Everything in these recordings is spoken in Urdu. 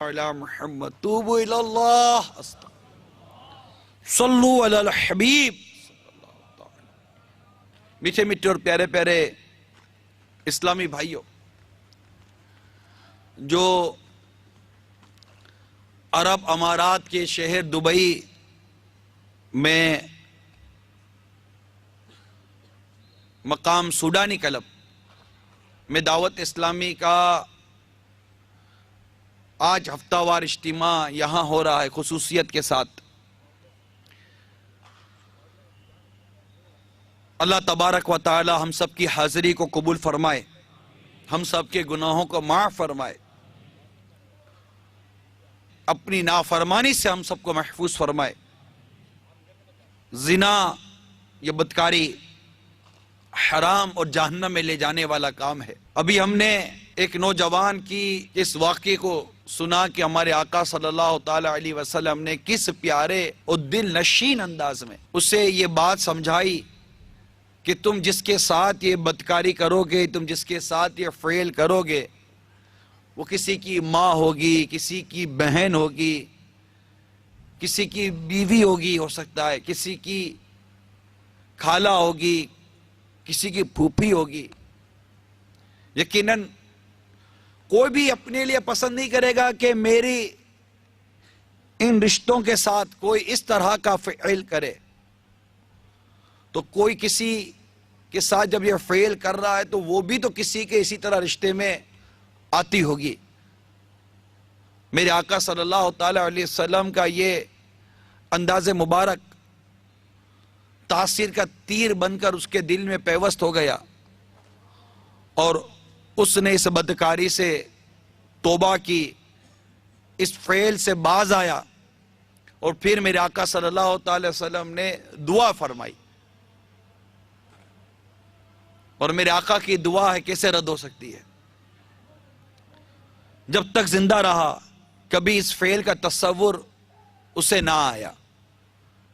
علی محمد توبوا الی اللہ صلو علی الحبیب. میٹھے میٹھے اور پیارے پیارے اسلامی بھائیوں، جو عرب امارات کے شہر دبئی میں مقام سوڈانی کلب میں دعوت اسلامی کا آج ہفتہ وار اجتماع یہاں ہو رہا ہے خصوصیت کے ساتھ. اللہ تبارک و تعالی ہم سب کی حاضری کو قبول فرمائے، ہم سب کے گناہوں کو معاف فرمائے، اپنی نافرمانی سے ہم سب کو محفوظ فرمائے. زنا یا بدکاری حرام اور جہنم میں لے جانے والا کام ہے. ابھی ہم نے ایک نوجوان کی اس واقعے کو سنا کہ ہمارے آقا صلی اللہ تعالی علیہ وسلم نے کس پیارے اور دل نشین انداز میں اسے یہ بات سمجھائی کہ تم جس کے ساتھ یہ بدکاری کرو گے، تم جس کے ساتھ یہ فعل کرو گے، وہ کسی کی ماں ہوگی، کسی کی بہن ہوگی، کسی کی بیوی ہوگی، ہو سکتا ہے کسی کی خالہ ہوگی، کسی کی پھوپھی ہوگی. یقیناً کوئی بھی اپنے لیے پسند نہیں کرے گا کہ میری ان رشتوں کے ساتھ کوئی اس طرح کا فعل کرے. تو کوئی کسی کے ساتھ جب یہ فعل کر رہا ہے تو وہ بھی تو کسی کے اسی طرح رشتے میں آتی ہوگی. میرے آقا صلی اللہ تعالی علیہ وسلم کا یہ انداز مبارک تاثیر کا تیر بن کر اس کے دل میں پیوست ہو گیا اور اس نے اس بدکاری سے توبہ کی، اس فعل سے باز آیا. اور پھر میرے آقا صلی اللہ تعالی وسلم نے دعا فرمائی. اور میرے آقا کی دعا ہے کیسے رد ہو سکتی ہے؟ جب تک زندہ رہا کبھی اس فعل کا تصور اسے نہ آیا.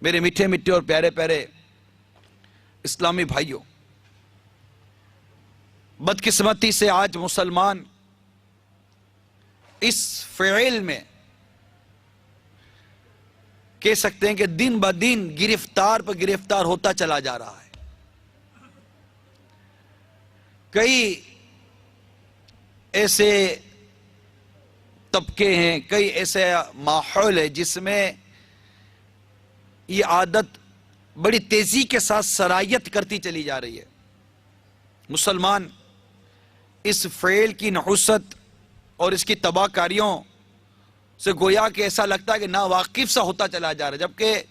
میرے میٹھے میٹھے اور پیارے پیارے اسلامی بھائیوں، بدقسمتی سے آج مسلمان اس فعل میں کہہ سکتے ہیں کہ دن بدن گرفتار پر گرفتار ہوتا چلا جا رہا ہے. کئی ایسے طبقے ہیں، کئی ایسے ماحول ہے جس میں یہ عادت بڑی تیزی کے ساتھ سرایت کرتی چلی جا رہی ہے. مسلمان اس فعل کی نحوست اور اس کی تباہ کاریوں سے گویا کہ ایسا لگتا ہے کہ ناواقف سا ہوتا چلا جا رہا ہے. جبکہ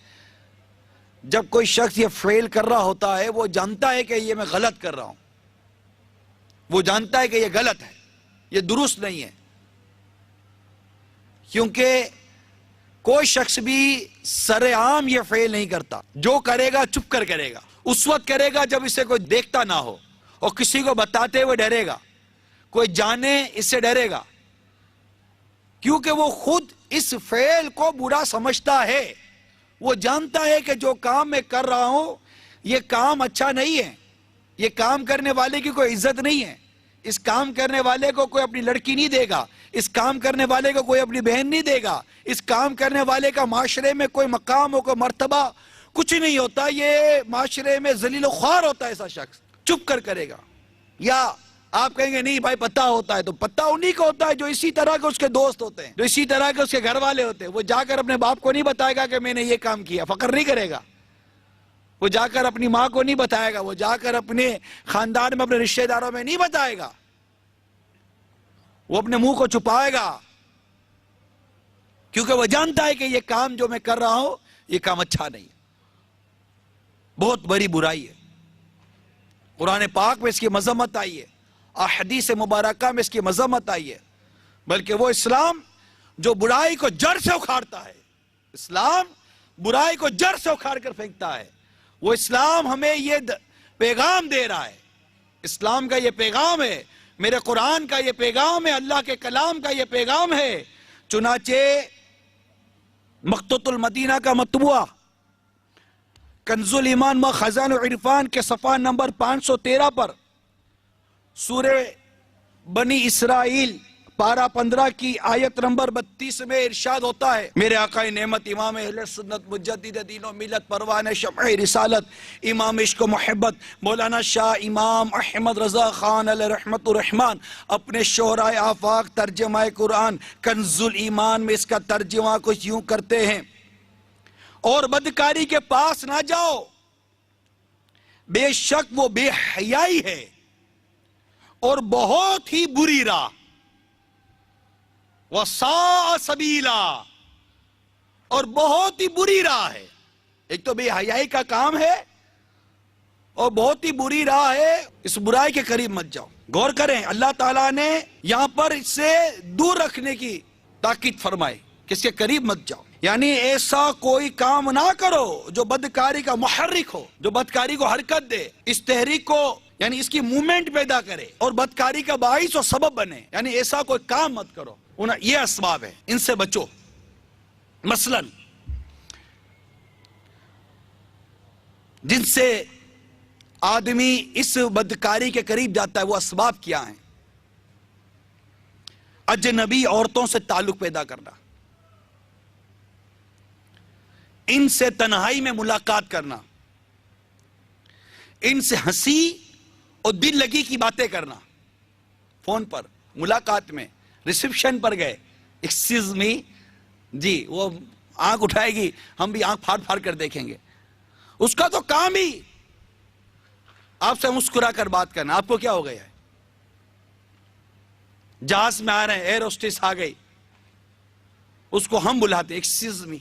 جب کوئی شخص یہ فعل کر رہا ہوتا ہے وہ جانتا ہے کہ یہ میں غلط کر رہا ہوں، وہ جانتا ہے کہ یہ غلط ہے، یہ درست نہیں ہے. کیونکہ کوئی شخص بھی سر عام یہ فعل نہیں کرتا. جو کرے گا چپ کر کرے گا، اس وقت کرے گا جب اسے کوئی دیکھتا نہ ہو، اور کسی کو بتاتے ہوئے ڈرے گا، کوئی جانے اس سے ڈرے گا، کیونکہ وہ خود اس فعل کو برا سمجھتا ہے. وہ جانتا ہے کہ جو کام میں کر رہا ہوں یہ کام اچھا نہیں ہے، یہ کام کرنے والے کی کوئی عزت نہیں ہے، اس کام کرنے والے کو کوئی اپنی لڑکی نہیں دے گا، اس کام کرنے والے کو کوئی اپنی بہن نہیں دے گا، اس کام کرنے والے کا معاشرے میں کوئی مقام ہو، کوئی مرتبہ کچھ نہیں ہوتا. یہ معاشرے میں ذلیل و خوار ہوتا ہے. ایسا شخص چپ کر کرے گا. یا آپ کہیں گے نہیں بھائی پتہ ہوتا ہے، تو پتہ انہی کو ہوتا ہے جو اسی طرح کے اس کے دوست ہوتے ہیں، جو اسی طرح کے اس کے گھر والے ہوتے ہیں. وہ جا کر اپنے باپ کو نہیں بتائے گا کہ میں نے یہ کام کیا، فخر نہیں کرے گا. وہ جا کر اپنی ماں کو نہیں بتائے گا، وہ جا کر اپنے خاندان میں اپنے رشتہ داروں میں نہیں بتائے گا. وہ اپنے منہ کو چھپائے گا، کیونکہ وہ جانتا ہے کہ یہ کام جو میں کر رہا ہوں یہ کام اچھا نہیں ہے، بہت بڑی برائی ہے. قرآن پاک میں اس کی مذمت آئی ہے، احادیث مبارکہ میں اس کی مذمت آئی ہے. بلکہ وہ اسلام جو برائی کو جڑ سے اکھاڑتا ہے، اسلام برائی کو جڑ سے اکھاڑ کر پھینکتا ہے. وہ اسلام ہمیں یہ پیغام دے رہا ہے. اسلام کا یہ پیغام ہے، میرے قرآن کا یہ پیغام ہے، اللہ کے کلام کا یہ پیغام ہے. چنانچہ مقتوط المدینہ کا مطبوعہ کنز الایمان و خزائن العرفان کے صفحہ نمبر 513 پر سورہ بنی اسرائیل پارہ 15 کی آیت نمبر 32 میں ارشاد ہوتا ہے، میرے آقا نعمت امام اہل سنت مجدد دین و ملت پروان شمع رسالت امام عشق و محبت مولانا شاہ امام احمد رضا خان علیہ رحمت الرحمن اپنے شعراء آفاق ترجمہ قرآن کنز الایمان میں اس کا ترجمہ کچھ یوں کرتے ہیں، اور بدکاری کے پاس نہ جاؤ، بے شک وہ بے حیائی ہے اور بہت ہی بری راہ، وَسَاءَ سَبِيلًا، اور بہت ہی بری راہ ہے۔ ایک تو بے حیائی کا کام ہے اور بہت ہی بری راہ ہے، اس برائی کے قریب مت جاؤ۔ غور کریں، اللہ تعالیٰ نے یہاں پر اس سے دور رکھنے کی تاکید فرمائی کہ اس کے قریب مت جاؤ، یعنی ایسا کوئی کام نہ کرو جو بدکاری کا محرک ہو، جو بدکاری کو حرکت دے، اس تحریک کو یعنی اس کی مومنٹ پیدا کرے اور بدکاری کا باعث و سبب بنے، یعنی ایسا کوئی کام مت کرو۔ یہ اسباب ہے، ان سے بچو۔ مثلا جن سے آدمی اس بدکاری کے قریب جاتا ہے وہ اسباب کیا ہیں؟ اجنبی عورتوں سے تعلق پیدا کرنا، ان سے تنہائی میں ملاقات کرنا، ان سے ہنسی اور دل لگی کی باتیں کرنا، فون پر، ملاقات میں، ریسیپشن پر گئے، ایکسکیوز می، جی وہ آنکھ اٹھائے گی، ہم بھی آنکھ پھاڑ پھاڑ کر دیکھیں گے، اس کا تو کام ہی آپ سے مسکرا کر بات کرنا۔ آپ کو کیا ہو گیا ہے؟ جہاز میں آ رہے ہیں، ایئر ہوسٹس آ گئی، اس کو ہم بلاتے ایکسکیوز می،